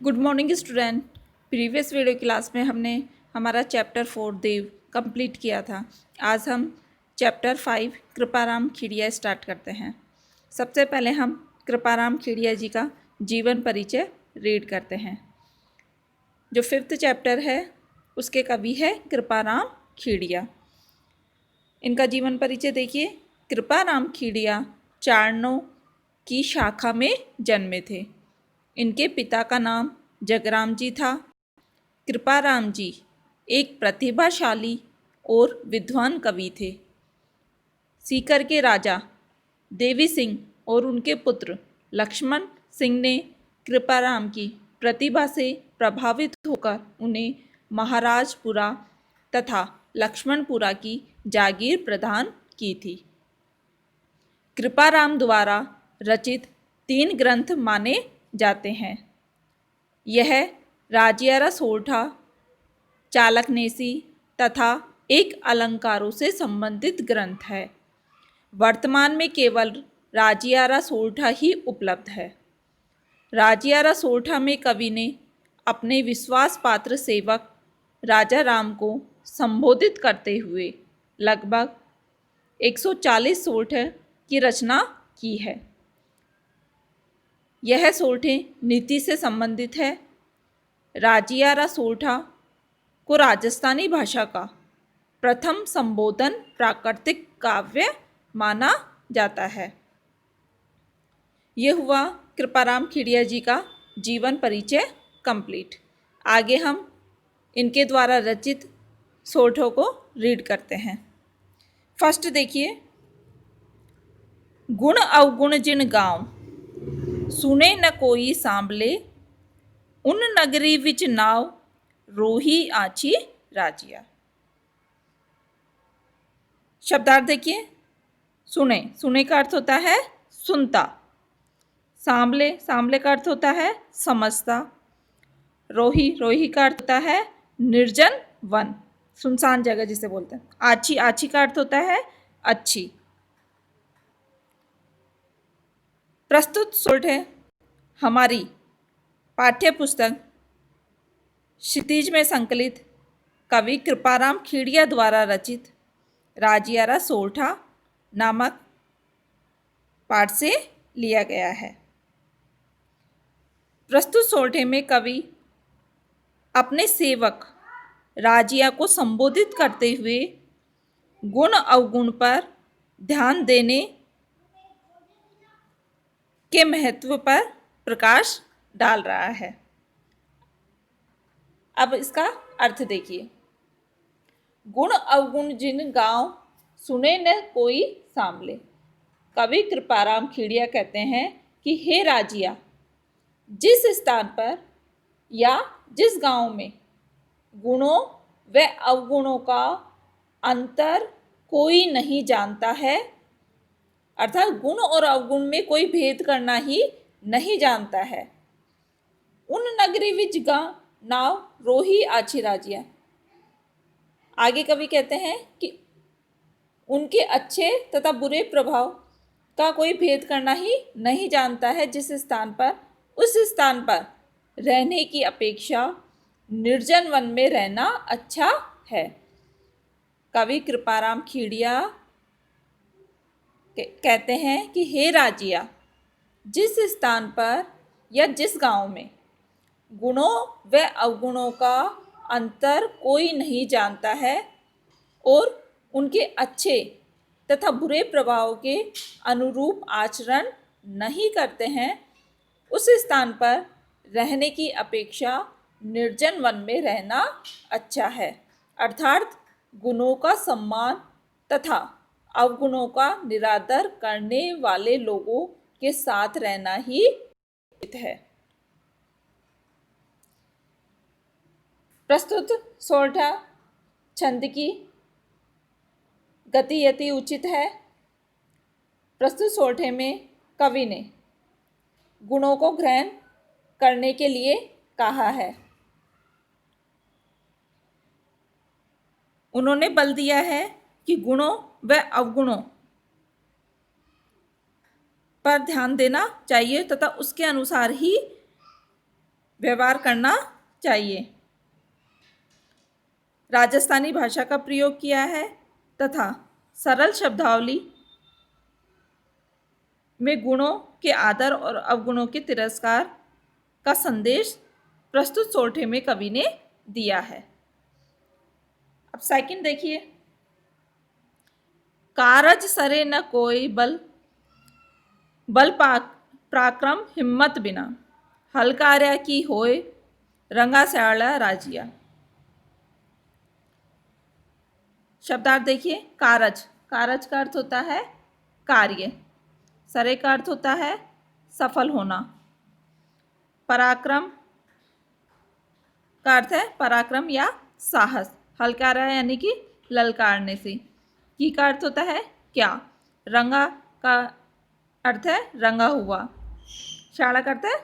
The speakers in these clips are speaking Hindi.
Good morning student. Previous video class में हमने हमारा चैप्टर 4 देव कंप्लीट किया था। आज हम चैप्टर 5 कृपाराम खेड़िया स्टार्ट करते हैं। सबसे पहले हम कृपाराम खेड़िया जी का जीवन परिचय रीड करते हैं। जो 5th चैप्टर है उसके कवि है कृपाराम खेड़िया। इनका जीवन परिचय देखिए। कृपाराम खेड़िया चारणों की शाखा में जन्मे थे। इनके पिता का नाम जगराम जी था। कृपाराम जी एक प्रतिभाशाली और विद्वान कवि थे। सीकर के राजा देवी सिंह और उनके पुत्र लक्ष्मण सिंह ने कृपाराम की प्रतिभा से प्रभावित होकर उन्हें महाराजपुरा तथा लक्ष्मणपुरा की जागीर प्रदान की थी। कृपाराम द्वारा रचित 3 ग्रंथ माने जाते हैं। यह राजियारा सोरठा, चालकनेसी तथा एक अलंकारों से संबंधित ग्रंथ है। वर्तमान में केवल राजियारा सोरठा ही उपलब्ध है। राजियारा सोरठा में कवि ने अपने विश्वास पात्र सेवक राजा राम को संबोधित करते हुए लगभग 140 सोरठे की रचना की है। यह सोरठे नीति से संबंधित है। राजियारा सोरठा को राजस्थानी भाषा का प्रथम संबोधन प्राकृतिक काव्य माना जाता है। यह हुआ कृपाराम खेड़िया जी का जीवन परिचय कंप्लीट। आगे हम इनके द्वारा रचित सोरठों को रीड करते हैं। फर्स्ट देखिए, गुण अवगुण जिन गांव सुने न कोई सांभले, उन नगरी विच नाव रोही आछी राजिया। शब्दार्थ देखिए। सुने, सुने का अर्थ होता है सुनता। सांभले, सांभले का अर्थ होता है समझता। रोही, रोही का अर्थ होता है निर्जन वन, सुनसान जगह जिसे बोलते हैं। आछी, आछी का अर्थ होता है अच्छी। प्रस्तुत सोरठे हमारी पाठ्य पुस्तक क्षितिज में संकलित कवि कृपाराम खेड़िया द्वारा रचित राजियारा सोरठा नामक पाठ से लिया गया है। प्रस्तुत सोरठे में कवि अपने सेवक राजिया को संबोधित करते हुए गुण अवगुण पर ध्यान देने के महत्व पर प्रकाश डाल रहा है। अब इसका अर्थ देखिए। गुण अवगुण जिन गांव सुने न कोई सांभले। कवि कृपाराम खेड़िया कहते हैं कि हे राजिया, जिस स्थान पर या जिस गांव में गुणों व अवगुणों का अंतर कोई नहीं जानता है, अर्थात गुण और अवगुण में कोई भेद करना ही नहीं जानता है, उन नगरी विच नाव रोही आछी राजिया। आगे कवि कहते हैं कि उनके अच्छे तथा बुरे प्रभाव का कोई भेद करना ही नहीं जानता है। जिस स्थान पर, उस स्थान पर रहने की अपेक्षा निर्जन वन में रहना अच्छा है। कवि कृपाराम खेड़िया कहते हैं कि हे राजिया, जिस स्थान पर या जिस गांव में गुणों व अवगुणों का अंतर कोई नहीं जानता है और उनके अच्छे तथा बुरे प्रभाव के अनुरूप आचरण नहीं करते हैं, उस स्थान पर रहने की अपेक्षा निर्जन वन में रहना अच्छा है। अर्थात गुणों का सम्मान तथा अवगुणों का निरादर करने वाले लोगों के साथ रहना ही उचित है। प्रस्तुत सोरठा छंद की गति यति उचित है। प्रस्तुत सोरठे में कवि ने गुणों को ग्रहण करने के लिए कहा है। उन्होंने बल दिया है कि गुणों व अवगुणों पर ध्यान देना चाहिए तथा उसके अनुसार ही व्यवहार करना चाहिए। राजस्थानी भाषा का प्रयोग किया है तथा सरल शब्दावली में गुणों के आदर और अवगुणों के तिरस्कार का संदेश प्रस्तुत सोरठे में कवि ने दिया है। अब सेकंड देखिए, कारज सरे न कोई बल, बल पराक्रम हिम्मत बिना, हल कार्य की होए रंगा स्याला राजिया। शब्दार्थ देखिए, कारज, कारज का अर्थ होता है कार्य, सरे का अर्थ होता है सफल होना, पराक्रम का अर्थ है पराक्रम या साहस, हलकारा यानी कि ललकारने से, की का अर्थ होता है क्या, रंगा का अर्थ है रंगा हुआ, शाला का अर्थ है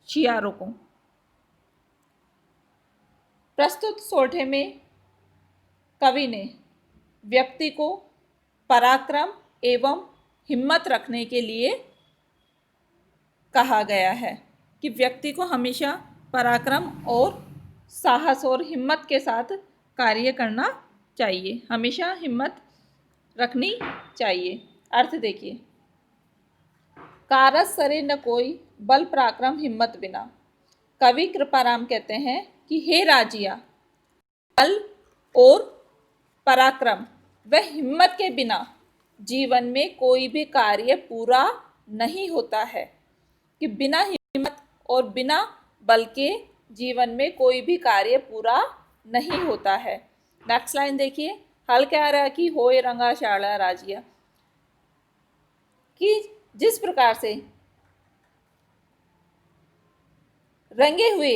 शियारों को। प्रस्तुत सोरठे में कवि ने व्यक्ति को पराक्रम एवं हिम्मत रखने के लिए कहा गया है कि व्यक्ति को हमेशा पराक्रम और साहस और हिम्मत के साथ कार्य करना चाहिए, हमेशा हिम्मत रखनी चाहिए। अर्थ देखिए, कारज सरे न कोई बल पराक्रम हिम्मत बिना। कवि कृपाराम कहते हैं कि हे राजिया, बल और पराक्रम व हिम्मत के बिना जीवन में कोई भी कार्य पूरा नहीं होता है, कि बिना हिम्मत और बिना बल के जीवन में कोई भी कार्य पूरा नहीं होता है। नेक्स्ट लाइन देखिए, हल कह रहा कि होए रंगा शाला राजिया, कि जिस प्रकार से रंगे हुए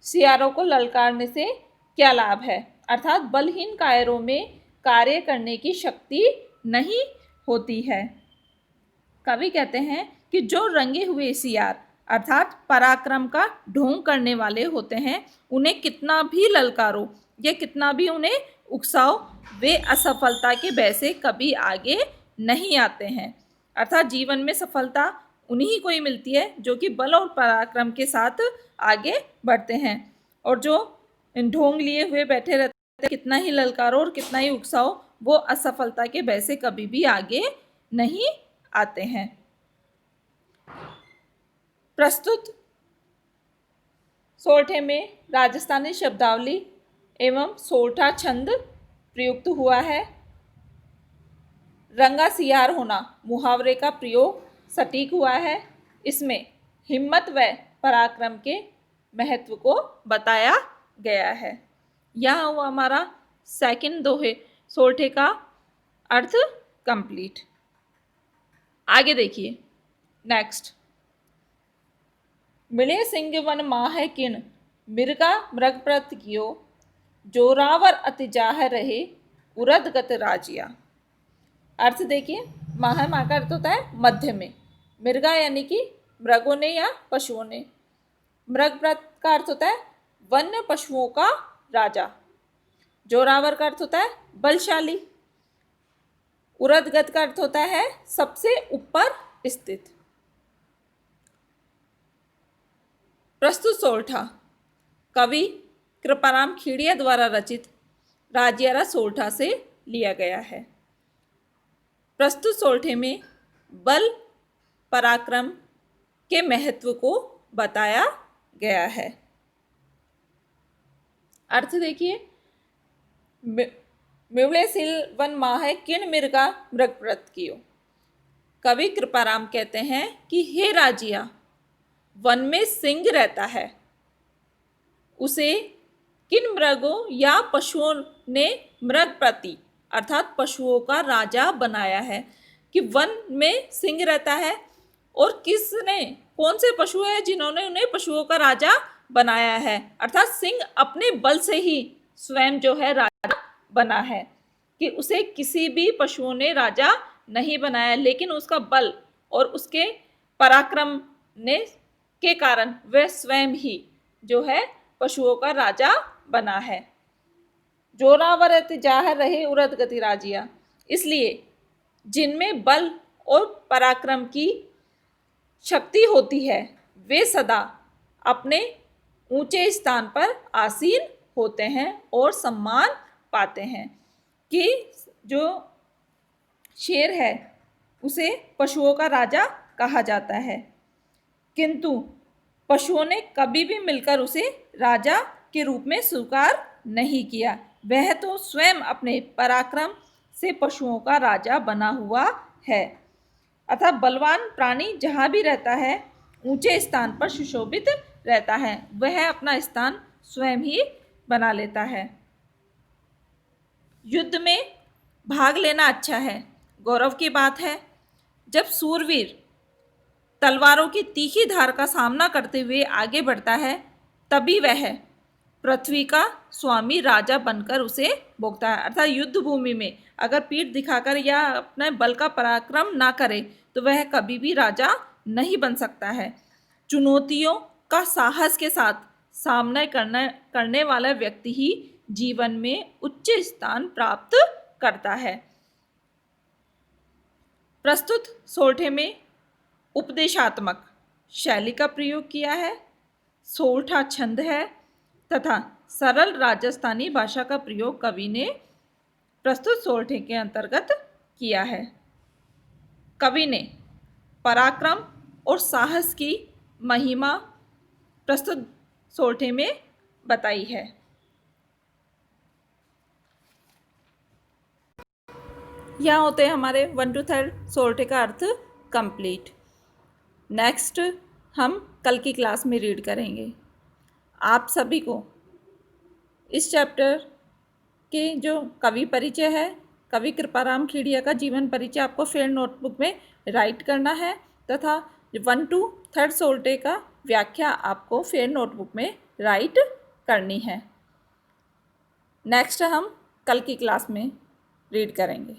सियारों को ललकारने से क्या लाभ है, अर्थात बलहीन कायरों में कार्य करने की शक्ति नहीं होती है। कवि कहते हैं कि जो रंगे हुए सियार अर्थात पराक्रम का ढोंग करने वाले होते हैं, उन्हें कितना भी ललकारो या कितना भी उन्हें उकसाओ, वे असफलता के भय से कभी आगे नहीं आते हैं। अर्थात जीवन में सफलता उन्हीं को ही मिलती है जो कि बल और पराक्रम के साथ आगे बढ़ते हैं, और जो ढोंग लिए हुए बैठे रहते हैं, कितना ही ललकारो और कितना ही उकसाओ, वो असफलता के भय से कभी भी आगे नहीं आते हैं। प्रस्तुत सोरठे में राजस्थानी शब्दावली एवं सोरठा छंद प्रयुक्त हुआ है। रंगा सियार होना मुहावरे का प्रयोग सटीक हुआ है। इसमें हिम्मत व पराक्रम के महत्व को बताया गया है। यह हुआ हमारा सेकंड दोहे सोरठे का अर्थ कंप्लीट। आगे देखिए नेक्स्ट, मिले सिंह वन माह किण, मिर्गा मृगप्रत कियो, जोरावर अतिजाह रहे उरद गत राजिया। अर्थ देखिए, माह का अर्थ होता है मध्य में, मिर्गा यानी कि मृगों ने या पशुओं ने, मृगप्रत का अर्थ होता है वन्य पशुओं का राजा, जोरावर का अर्थ होता है बलशाली, उरदगत का अर्थ होता है सबसे ऊपर स्थित। प्रस्तुत सोरठा कवि कृपाराम खीड़िया द्वारा रचित राजियारा सोरठा से लिया गया है। प्रस्तुत सोरठे में बल पराक्रम के महत्व को बताया गया है। अर्थ देखिए, मिवले सिल वन माह किण मिर्गा मृगप्रत कियो। कवि कृपाराम कहते हैं कि हे राजिया, वन में सिंह रहता है, उसे किन मृगों या पशुओं ने मृगप्रति अर्थात पशुओं का राजा बनाया है, कि वन में सिंह रहता है और किसने, कौन से पशु है जिन्होंने उन्हें पशुओं का राजा बनाया है, अर्थात सिंह अपने बल से ही स्वयं जो है राजा बना है, कि उसे किसी भी पशुओं ने राजा नहीं बनाया, लेकिन उसका बल और उसके पराक्रम ने के कारण वह स्वयं ही जो है पशुओं का राजा बना है। जोरावर जाह रहे उरद गति राजिया, इसलिए जिनमें बल और पराक्रम की शक्ति होती है वे सदा अपने ऊंचे स्थान पर आसीन होते हैं और सम्मान पाते हैं। कि जो शेर है उसे पशुओं का राजा कहा जाता है, किंतु पशुओं ने कभी भी मिलकर उसे राजा के रूप में स्वीकार नहीं किया। वह तो स्वयं अपने पराक्रम से पशुओं का राजा बना हुआ है। अतः बलवान प्राणी जहाँ भी रहता है ऊंचे स्थान पर सुशोभित रहता है, वह अपना स्थान स्वयं ही बना लेता है। युद्ध में भाग लेना अच्छा है, गौरव की बात है। जब सूरवीर तलवारों की तीखी धार का सामना करते हुए आगे बढ़ता है, तभी वह पृथ्वी का स्वामी राजा बनकर उसे भोगता है। अर्थात युद्ध भूमि में अगर पीठ दिखाकर या अपने बल का पराक्रम ना करे तो वह कभी भी राजा नहीं बन सकता है। चुनौतियों का साहस के साथ सामना करने वाला व्यक्ति ही जीवन में उच्च स्थान प्राप्त करता है। प्रस्तुत सोरठे में उपदेशात्मक शैली का प्रयोग किया है, सोरठा छंद है तथा सरल राजस्थानी भाषा का प्रयोग कवि ने प्रस्तुत सोरठे के अंतर्गत किया है। कवि ने पराक्रम और साहस की महिमा प्रस्तुत सोरठे में बताई है। यहाँ होते हैं हमारे 1 to 3 सोरठे का अर्थ कंप्लीट। नेक्स्ट हम कल की क्लास में रीड करेंगे। आप सभी को इस चैप्टर के जो कवि परिचय है, कवि कृपाराम खेड़िया का जीवन परिचय आपको फेयर नोटबुक में राइट करना है तथा 1 to 3 सोरठे का व्याख्या आपको फेयर नोटबुक में राइट करनी है। नेक्स्ट हम कल की क्लास में रीड करेंगे।